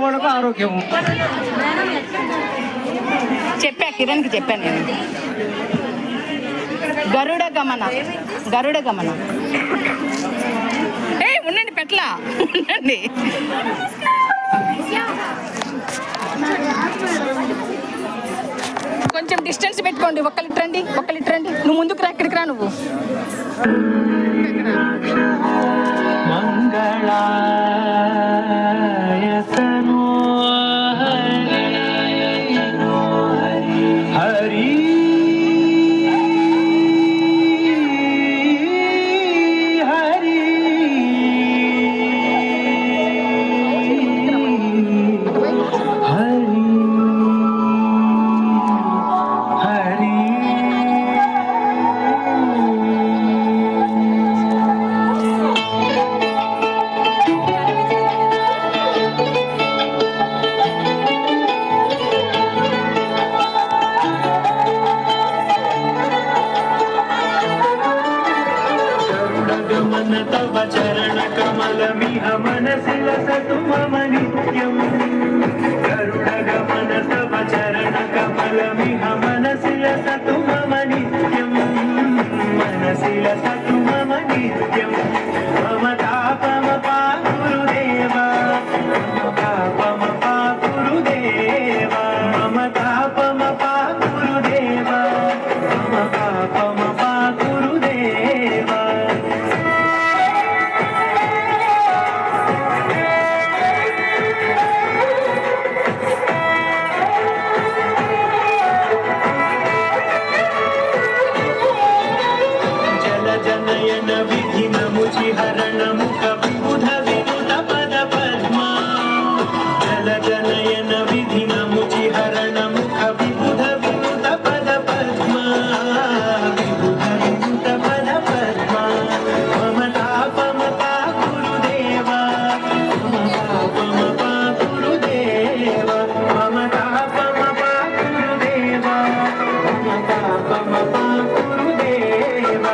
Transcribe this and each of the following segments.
మనకు ఆరోగ్యము. చెప్పా కిరణ్కి చెప్పాను నేను. గరుడ గమన, గరుడ గమన. ఉండండి పెట్లా ఉండండి. కొంచెం డిస్టెన్స్ పెట్టుకోండి. ఒక్క లిటర్ రండి, ఒక్క లిటర్ రండి. నువ్వు ముందుకు రా, ఇక్కడికి రా నువ్వు. మంగళాయతనో హరి హరి तव चरण कमलमिह मनसि लसतु मम नित्यम् गरुड गमन तव चरण कमलमिह मनसि लसतु मम नित्यम् मनसि लसतु मम नित्यम् मम तापम पाकुरुदेव मम तापम पाकुरुदेव मम तापम पाकुरुदेव मम तापम पाकुरुदेव जनयन विधि नमुचि हरण मुख विबुध विनुत पद पद्मा जल जनयन विधि नमुचि हरण मुख विबुध विनुत पद पद्मा विबुध विनुत पद पद्मा मम तापम पाकुरुदेव मम तापम पाकुरुदेव मम तापम पाकुरुदेव मम तापम पाकुरुदेव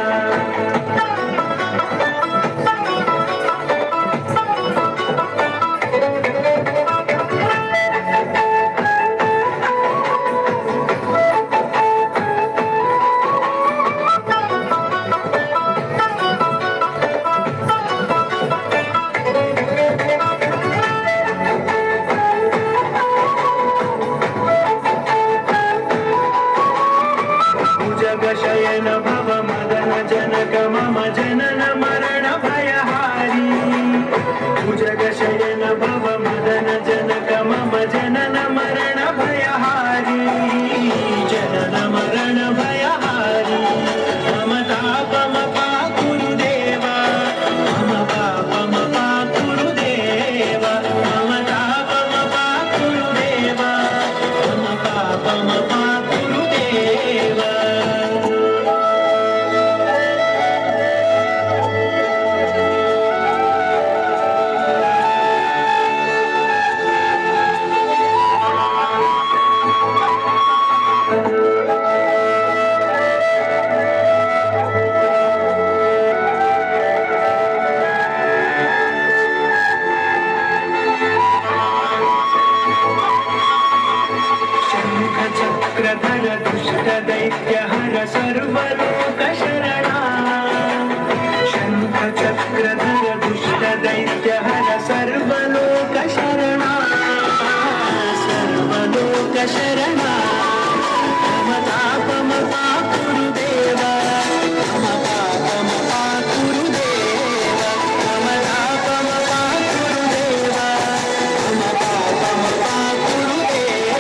शयन भव मदन जनक मम जनन मरण भयहारी भुजग शयन भव मदन जनक मम जनन मरण भयहारी जनन मरण भयहारी मम तापम पाकुरुदेव मम पापम पाकुरुदेव मम तापम पाकुरुदेव मम पापम पाकुरुदेव चक्रधर दुष्ट दैत्य हर सर्वलोक शरणा शंख चक्रधर दुष्ट दैत्य हर सर्वलोक शरणा सर्वलोक शरणा मम तापम पाकुरुदेव मम तापम पाकुरुदेव मम तापम पाकुरुदेव मम तापम पाकुरुदेव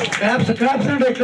క్లాప్స్ క్లాప్స్ అంటే క్లాప్స్